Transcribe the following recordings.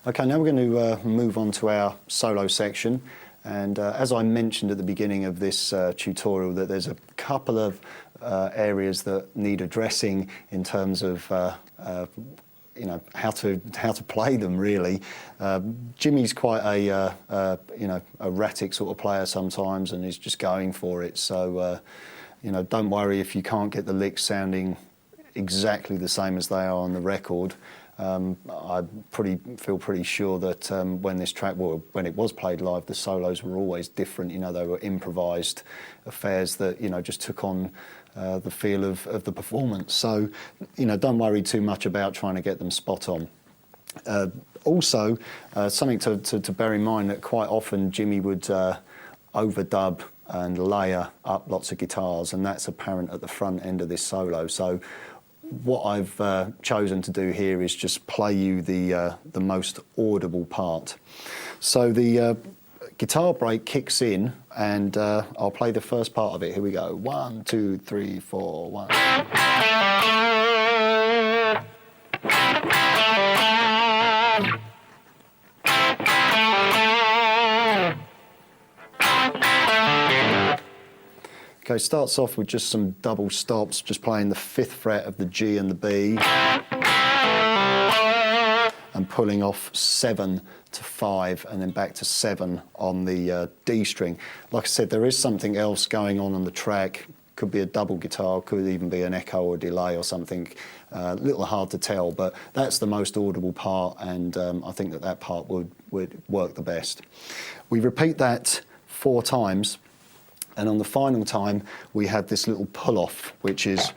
Okay, now we're going to move on to our solo section. And as I mentioned at the beginning of this tutorial, that there's a couple of areas that need addressing in terms of you know, how to play them really. Jimmy's quite a you know, erratic sort of player sometimes, and is just going for it. So you know, don't worry if you can't get the licks sounding exactly the same as they are on the record. I feel pretty sure that when this track, well, when it was played live, the solos were always different. You know, they were improvised affairs that, you know, just took on the feel of the performance. So, you know, don't worry too much about trying to get them spot on. Also, something to bear in mind, that quite often Jimmy would overdub and layer up lots of guitars, and that's apparent at the front end of this solo. So what I've chosen to do here is just play you the most audible part. So the guitar break kicks in, and I'll play the first part of it. Here we go. 1, 2, 3, 4, 1. Okay, starts off with just some double stops, just playing the 5th fret of the G and the B, and pulling off 7 to 5, and then back to 7 on the D string. Like I said, there is something else going on the track. Could be a double guitar, could even be an echo or delay or something. A little hard to tell, but that's the most audible part, and I think that part would work the best. We repeat that 4 times. And on the final time, we have this little pull-off, which is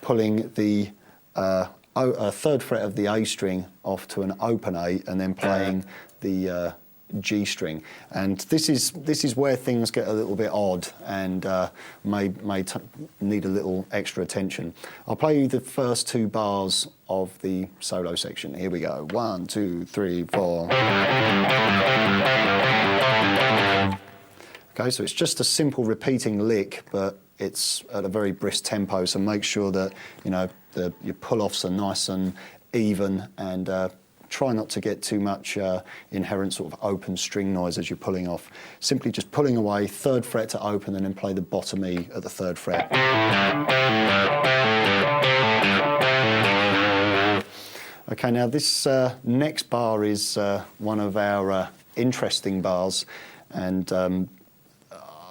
pulling the 3rd fret of the A string off to an open A, and then playing the G string. And this is where things get a little bit odd and may need a little extra attention. I'll play you the first 2 bars of the solo section. Here we go. 1, 2, 3, 4. Okay, so it's just a simple repeating lick, but it's at a very brisk tempo, so make sure that, you know, your pull-offs are nice and even, and try not to get too much inherent sort of open string noise as you're pulling off. Simply just pulling away, 3rd fret to open, and then play the bottom E at the 3rd fret. Okay, now this next bar is one of our interesting bars, and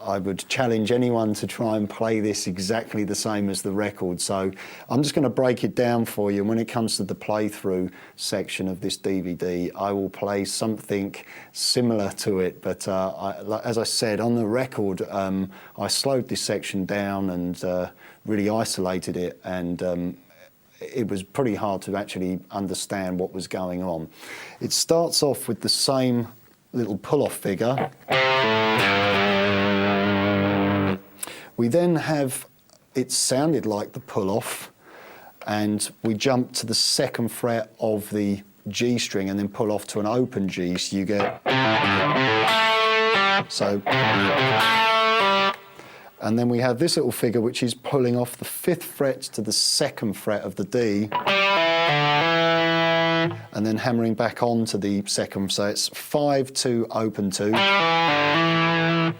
I would challenge anyone to try and play this exactly the same as the record. So I'm just going to break it down for you. And when it comes to the playthrough section of this DVD, I will play something similar to it. But as I said, on the record, I slowed this section down and really isolated it. And it was pretty hard to actually understand what was going on. It starts off with the same little pull-off figure. We then have, it sounded like the pull-off, and we jump to the 2nd fret of the G string and then pull off to an open G, so you get, so, and then we have this little figure which is pulling off the 5th fret to the 2nd fret of the D, and then hammering back onto the 2nd, so it's 5 to open 2,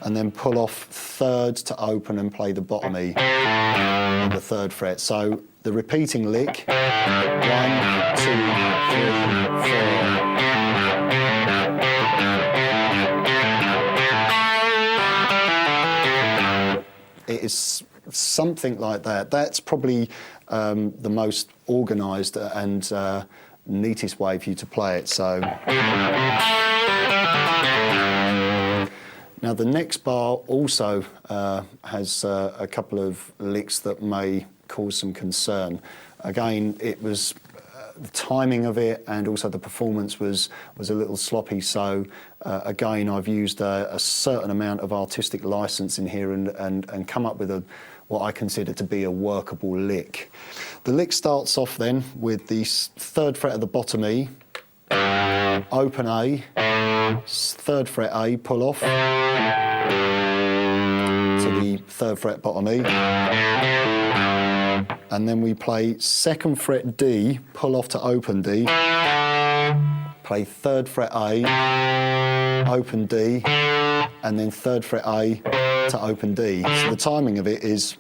and then pull off 3rd to open and play the bottom E on the 3rd fret. So the repeating lick, 1, 2, 3, 4. It is something like that. That's probably the most organised and neatest way for you to play it. So. Now the next bar also has a couple of licks that may cause some concern. Again, it was the timing of it, and also the performance was a little sloppy. So again, I've used a certain amount of artistic license in here and come up with what I consider to be a workable lick. The lick starts off then with the 3rd fret of the bottom E, open A, 3rd fret A, pull off to the 3rd fret bottom E, and then we play 2nd fret D, pull off to open D, play 3rd fret A, open D, and then 3rd fret A to open D. So the timing of it is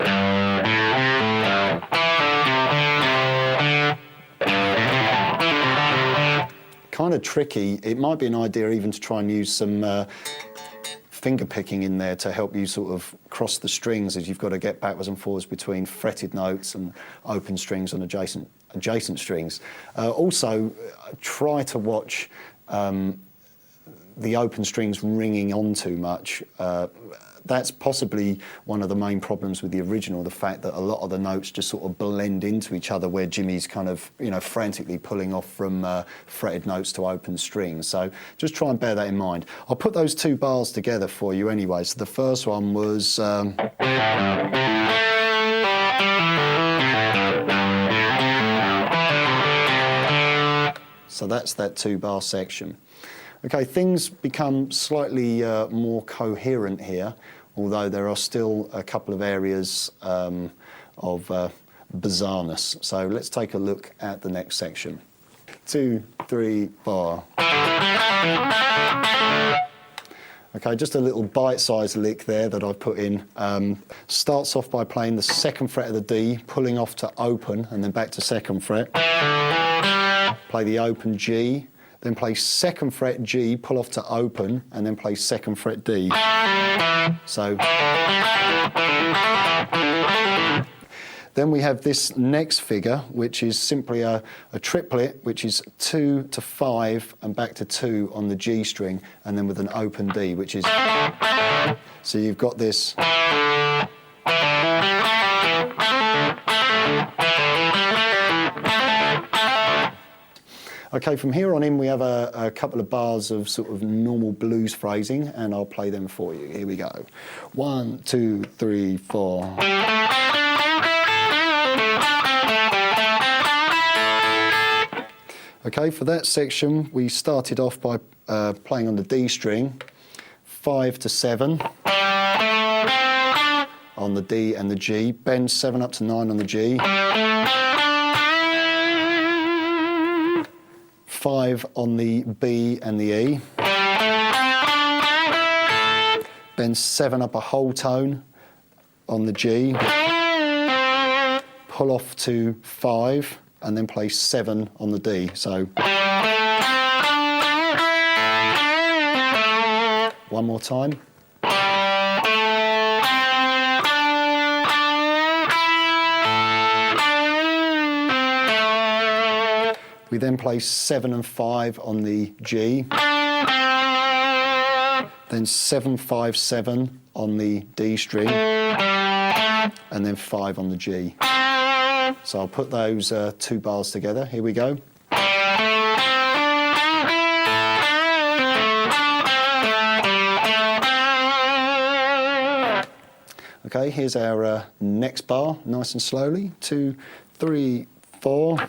kind of tricky. It might be an idea even to try and use some finger picking in there to help you sort of cross the strings as you've got to get backwards and forwards between fretted notes and open strings on adjacent strings. Also, try to watch the open strings ringing on too much. That's possibly one of the main problems with the original, the fact that a lot of the notes just sort of blend into each other, where Jimmy's kind of, frantically pulling off from fretted notes to open strings. So just try and bear that in mind. I'll put those 2 bars together for you anyway. So the first one was... So that's that 2-bar section. Okay, things become slightly more coherent here, although there are still a couple of areas of bizarreness. So let's take a look at the next section. 2, 3, 4. Okay, just a little bite-sized lick there that I've put in. Starts off by playing the 2nd fret of the D, pulling off to open, and then back to 2nd fret. Play the open G, then play 2nd fret G, pull off to open, and then play 2nd fret D. So then we have this next figure, which is simply a triplet, which is 2 to 5 and back to 2 on the G string, and then with an open D, which is... So you've got this... Okay, from here on in we have a couple of bars of sort of normal blues phrasing, and I'll play them for you. Here we go. 1, 2, 3, 4. Okay, for that section we started off by playing on the D string, 5 to 7 on the D and the G, bend 7 up to 9 on the G, 5 on the B and the E, bend 7 up a whole tone on the G, pull off to 5, and then play 7 on the D. So one more time. We then play 7 and 5 on the G, then 7, 5, 7 on the D string, and then 5 on the G. So I'll put those 2 bars together. Here we go. Okay, here's our next bar, nice and slowly. 2, 3, 4.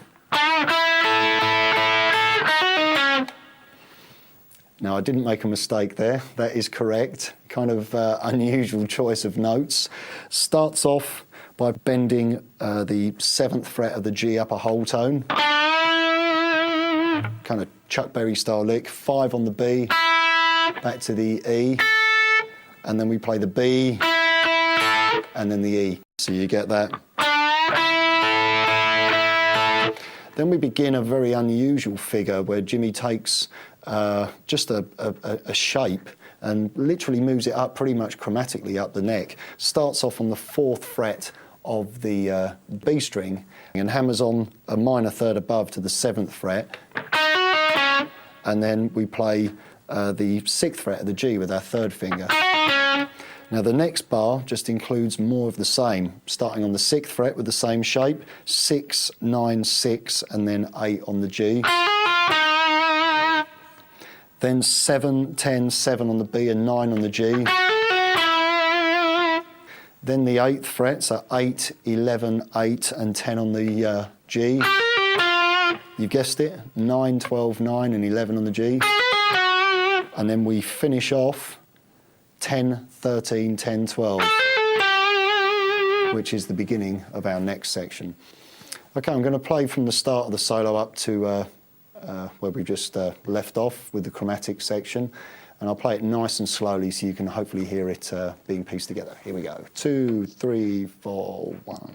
Now, I didn't make a mistake there. That is correct. Kind of unusual choice of notes. Starts off by bending the 7th fret of the G up a whole tone. Kind of Chuck Berry style lick. 5 on the B, back to the E, and then we play the B, and then the E. So you get that. Then we begin a very unusual figure where Jimmy takes just a shape and literally moves it up pretty much chromatically up the neck. Starts off on the 4th fret of the B string and hammers on a minor 3rd above to the 7th fret. And then we play the 6th fret of the G with our 3rd finger. Now the next bar just includes more of the same, starting on the 6th fret with the same shape, 6, 9, 6, and then 8 on the G. Then 7, 10, 7 on the B and 9 on the G. Then the 8th fret, so 8, 11, 8 and 10 on the G. You guessed it, 9, 12, 9 and 11 on the G. And then we finish off 10, 13, 10, 12, which is the beginning of our next section. Okay, I'm going to play from the start of the solo up to where we just left off with the chromatic section. And I'll play it nice and slowly so you can hopefully hear it being pieced together. Here we go. 2, 3, 4, 1.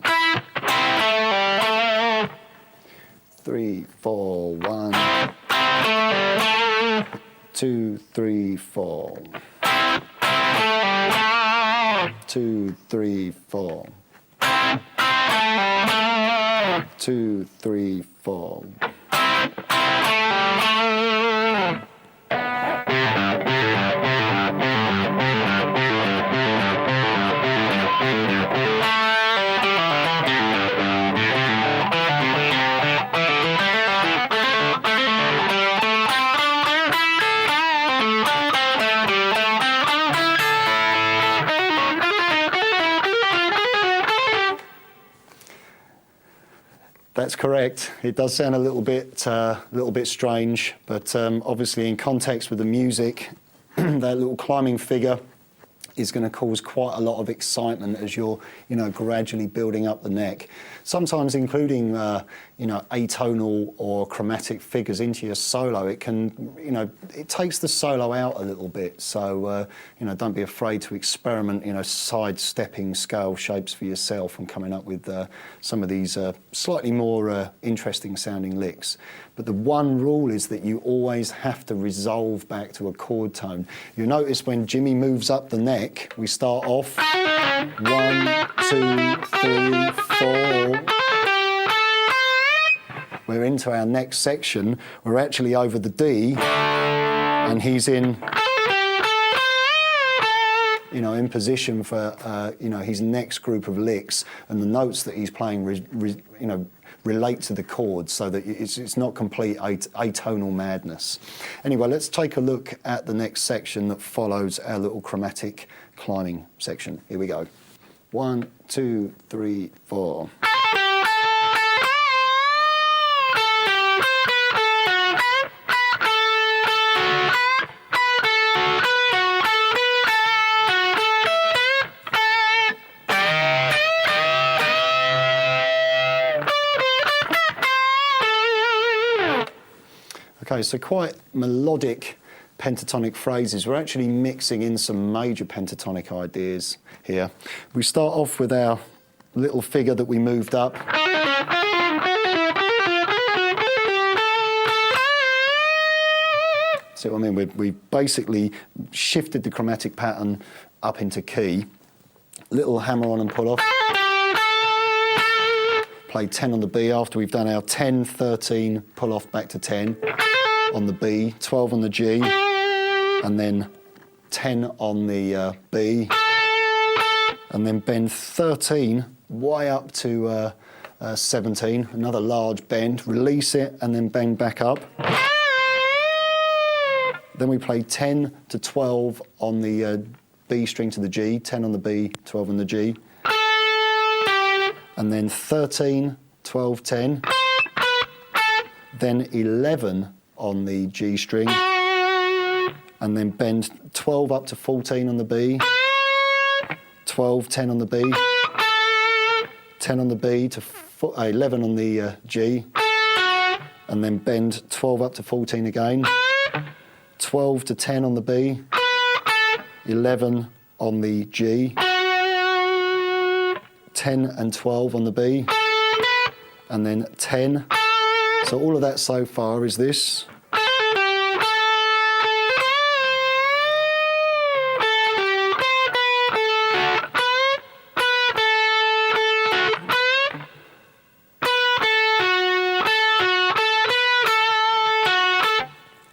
3, 4, 1. 2, 3, 4. 2, 3, 4. 2, 3, 4. That's correct. It does sound a little bit strange, but obviously in context with the music, that little climbing figure is going to cause quite a lot of excitement as you're, gradually building up the neck. Sometimes including, atonal or chromatic figures into your solo. It can, it takes the solo out a little bit. So, don't be afraid to experiment, sidestepping scale shapes for yourself and coming up with some of these slightly more interesting sounding licks. But the one rule is that you always have to resolve back to a chord tone. You'll notice when Jimmy moves up the neck, we start off 1, 2, 3, 4. We're into our next section. We're actually over the D, and he's in position for his next group of licks, and the notes that he's playing relate to the chords, so that it's not complete atonal madness. Anyway, let's take a look at the next section that follows our little chromatic climbing section. Here we go. 1, 2, 3, 4. Okay, so quite melodic pentatonic phrases. We're actually mixing in some major pentatonic ideas here. We start off with our little figure that we moved up. See what I mean? We basically shifted the chromatic pattern up into key. Little hammer on and pull off. Play 10 on the B after we've done our 10, 13, pull off back to 10 on the B, 12 on the G, and then 10 on the B, and then bend 13 way up to 17, another large bend, release it, and then bend back up. Then we play 10 to 12 on the B string to the G, 10 on the B, 12 on the G, and then 13, 12, 10, then 11 on the G string, and then bend 12 up to 14 on the B, 12, 10 on the B, 10 on the B to 11 on the G, and then bend 12 up to 14 again, 12 to 10 on the B, 11 on the G, 10 and 12 on the B, and then 10. So all of that so far is this.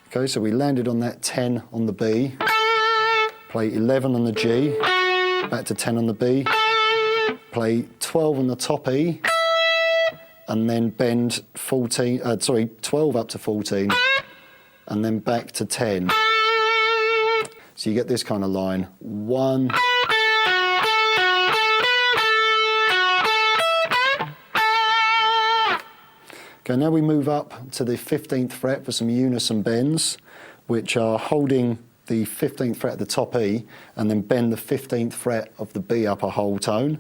Okay, so we landed on that 10 on the B, play 11 on the G, back to 10 on the B, play 12 on the top E, and then bend 12 up to 14, and then back to 10. So you get this kind of line. 1, okay, now we move up to the 15th fret for some unison bends, which are holding the 15th fret at the top E, and then bend the 15th fret of the B up a whole tone.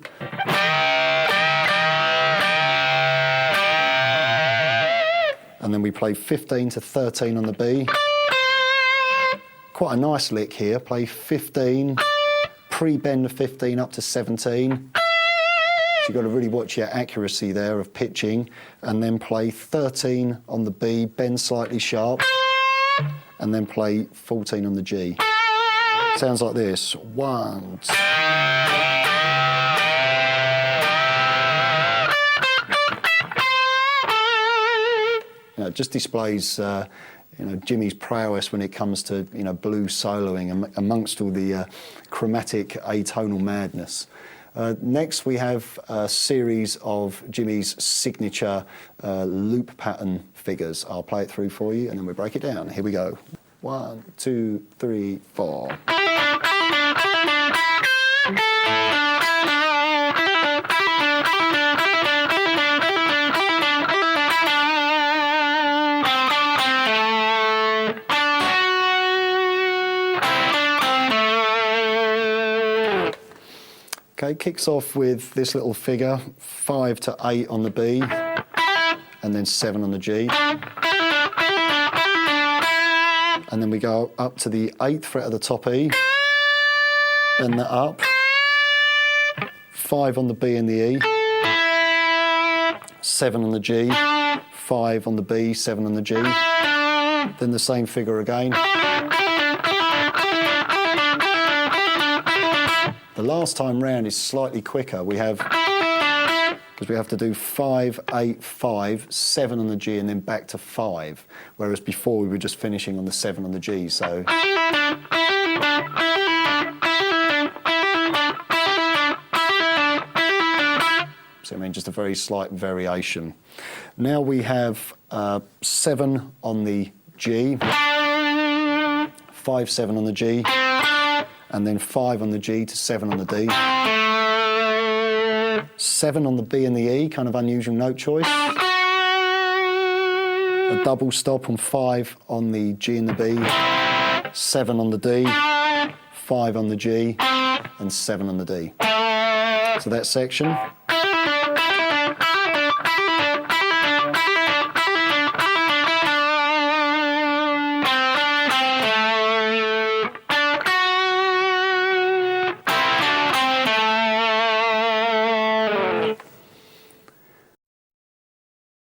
and then we play 15 to 13 on the B. Quite a nice lick here, play 15, pre-bend the 15 up to 17. So you've got to really watch your accuracy there of pitching, and then play 13 on the B, bend slightly sharp, and then play 14 on the G. Sounds like this. 1, 2. It just displays Jimmy's prowess when it comes to blues soloing amongst all the chromatic atonal madness. Next we have a series of Jimmy's signature loop pattern figures. I'll play it through for you and then we break it down. Here we go. 1, 2, 3, 4. Okay, kicks off with this little figure, 5 to 8 on the B, and then 7 on the G. And then we go up to the 8th fret of the top E, bend that up, 5 on the B and the E, 7 on the G, 5 on the B, 7 on the G, then the same figure again. The last time round is slightly quicker. We have to do 5, 8, 5, 7 on the G and then back to 5, whereas before we were just finishing on the 7 on the G. So just a very slight variation. Now we have 7 on the G, 5, 7 on the G, and then 5 on the G to 7 on the D. 7 on the B and the E, kind of unusual note choice. A double stop on 5 on the G and the B, 7 on the D, 5 on the G, and 7 on the D. So that section.